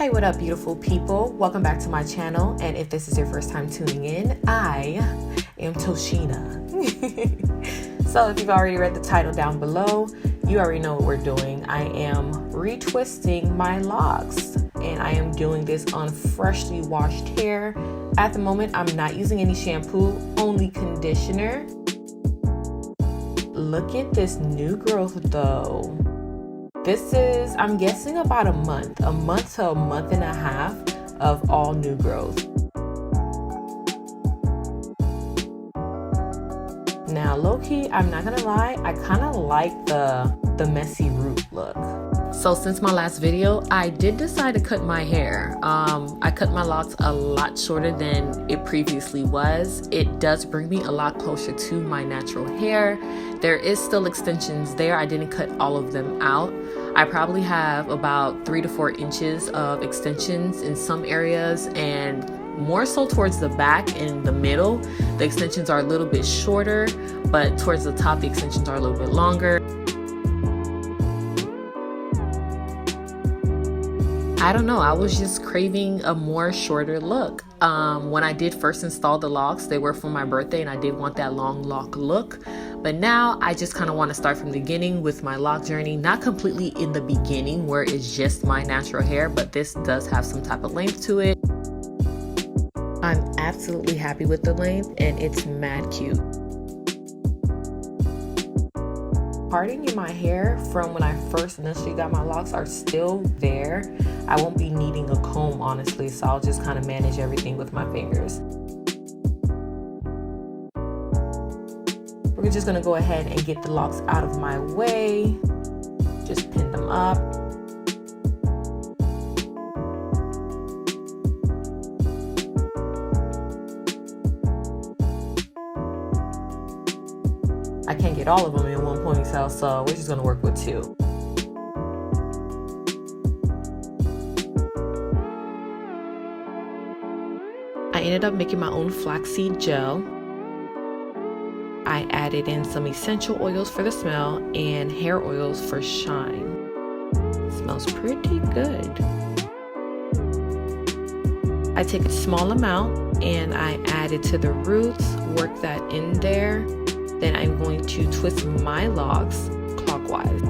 Hey, what up, beautiful people? Welcome back to my channel, and if this is your first time tuning in, I am Toshina. So if you've already read the title down below, you already know what we're doing. I am retwisting my locks, and I am doing this on freshly washed hair. At the moment, I'm not using any shampoo, only conditioner. Look at this new growth though. This is, I'm guessing, about a month to a month and a half of all new growth. Now, low-key, I'm not gonna lie, I kind of like the messy root look. So since my last video, I did decide to cut my hair. I cut my locks a lot shorter than it previously was. It does bring me a lot closer to my natural hair. There is still extensions there. I didn't cut all of them out. I probably have about 3 to 4 inches of extensions in some areas, and more so towards the back and the middle. The extensions are a little bit shorter, but towards the top, the extensions are a little bit longer. I don't know, I was just craving a more shorter look. When I did first install the locks, they were for my birthday and I did want that long lock look. But now I just kind of want to start from the beginning with my lock journey. Not completely in the beginning where it's just my natural hair, but this does have some type of length to it. I'm absolutely happy with the length and it's mad cute. Parting in my hair from when I first initially got my locks are still there. I won't be needing a comb, honestly, so I'll just kind of manage everything with my fingers. We're just gonna go ahead and get the locks out of my way. Just pin them up. I can't get all of them in one ponytail, so we're just gonna work with 2. I ended up making my own flaxseed gel. I added in some essential oils for the smell and hair oils for shine. It smells pretty good. I take a small amount and I add it to the roots, work that in there. Then I'm going to twist my locks clockwise.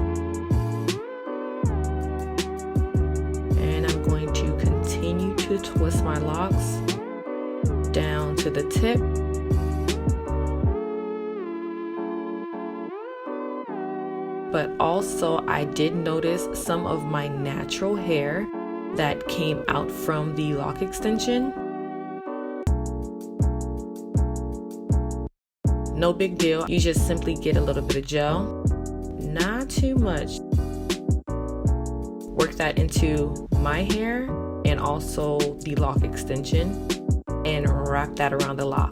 And I'm going to continue to twist my locks down to the tip. But also I did notice some of my natural hair that came out from the lock extension. No big deal. You just simply get a little bit of gel, not too much. Work that into my hair and also the lock extension and wrap that around the lock.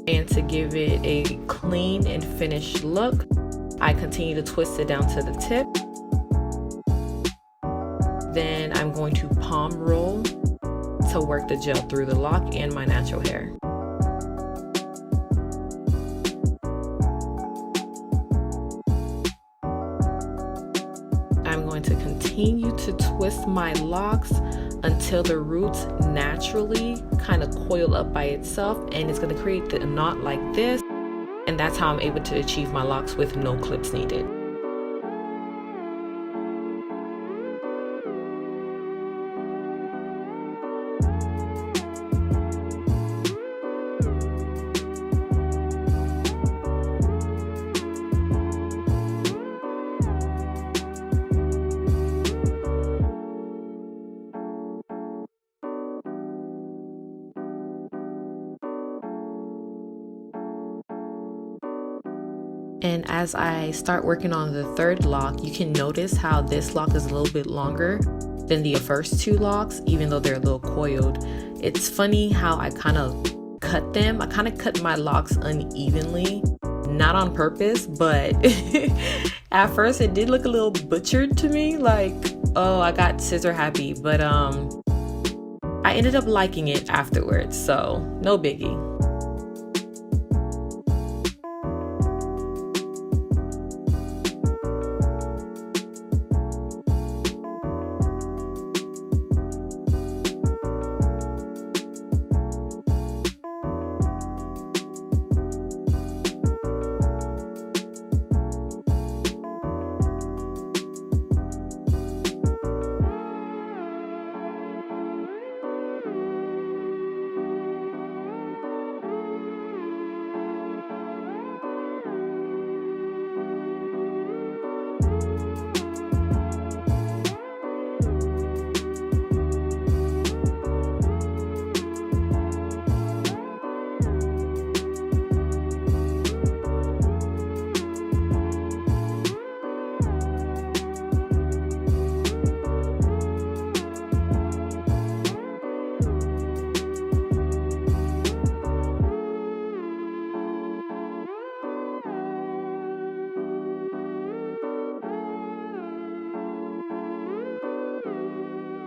And to give it a clean and finished look, I continue to twist it down to the tip. Then I'm going to palm roll to work the gel through the lock and my natural hair. I'm going to continue to twist my locks until the roots naturally kind of coil up by itself, and it's going to create a knot like this, and that's how I'm able to achieve my locks with no clips needed. And as I start working on the third lock, you can notice how this lock is a little bit longer than the first 2 locks, even though they're a little coiled. It's funny how I kind of cut them. I kind of cut my locks unevenly, not on purpose, but at first it did look a little butchered to me, like, oh, I got scissor happy, but I ended up liking it afterwards, so no biggie.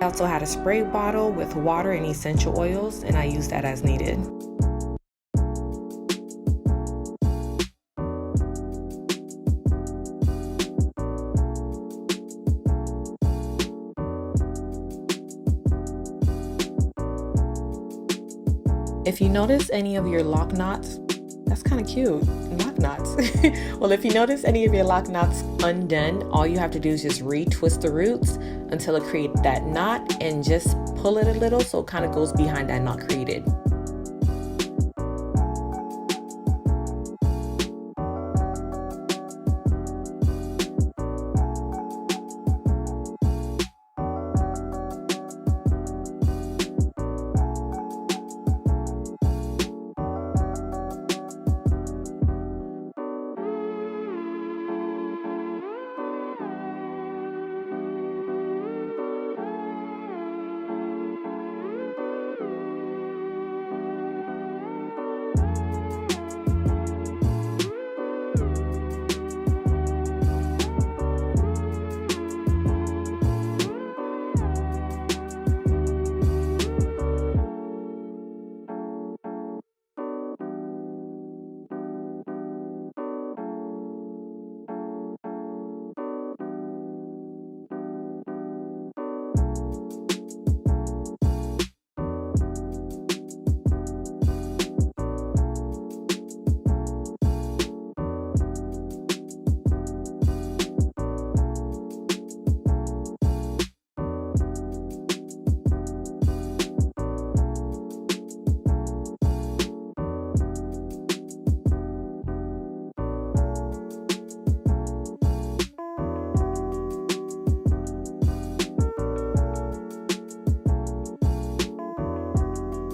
I also had a spray bottle with water and essential oils, and I used that as needed. If you notice any of your lock knots, that's kind of cute, lock knots. Well, if you notice any of your lock knots undone, all you have to do is just retwist the roots until it creates that knot and just pull it a little so it kind of goes behind that knot created.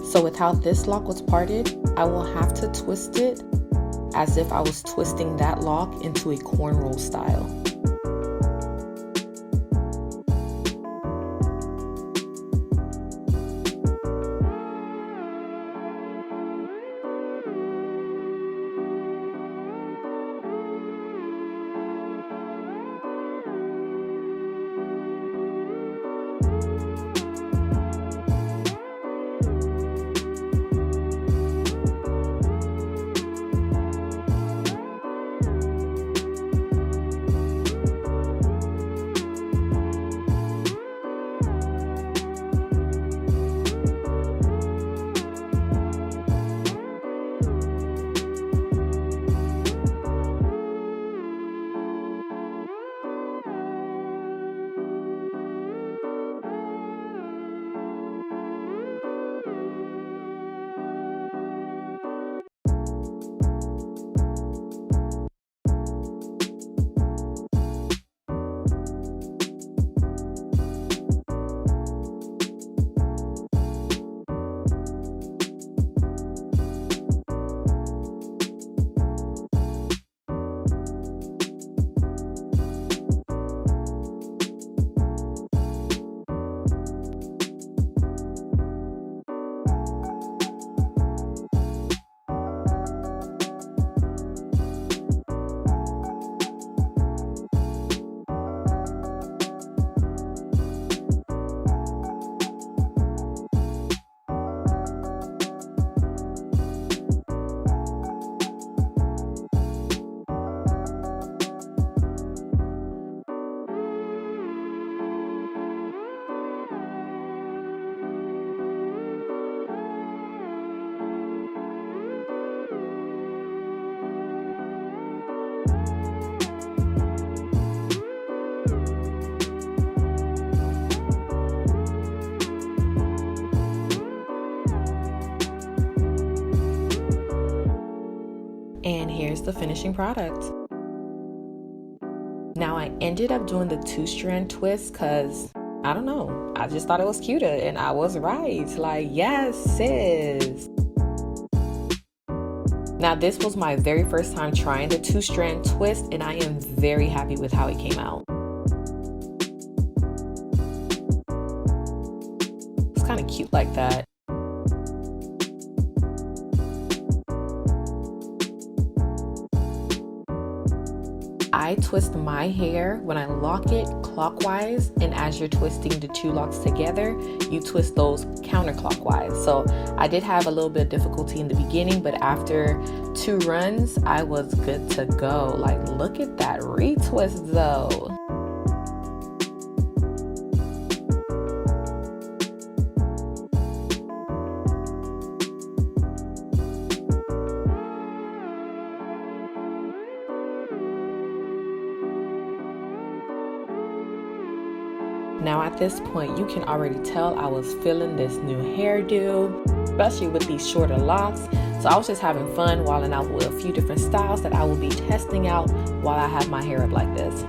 So with how this lock was parted, I will have to twist it as if I was twisting that lock into a cornrow style. And here's the finishing product. Now I ended up doing the 2-strand twist because, I don't know, I just thought it was cuter, and I was right. Like, yes, sis. Now this was my very first time trying the 2-strand twist, and I am very happy with how it came out. It's kind of cute like that. I twist my hair when I lock it clockwise, and as you're twisting the two locks together, you twist those counterclockwise. So I did have a little bit of difficulty in the beginning, but after 2 runs, I was good to go. Like, look at that retwist though. Now at this point, you can already tell I was feeling this new hairdo, especially with these shorter locks. So I was just having fun, wilding out with a few different styles that I will be testing out while I have my hair up like this.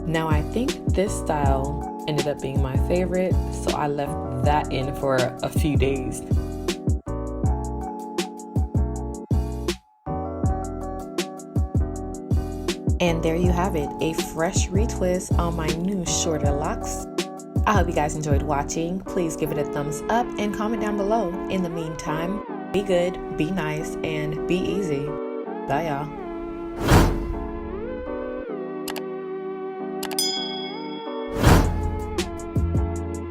Now I think this style ended up being my favorite, so I left that in for a few days. And there you have it, a fresh retwist on my new shorter locks. I hope you guys enjoyed watching. Please give it a thumbs up and comment down below. In the meantime, be good, be nice, and be easy. Bye y'all.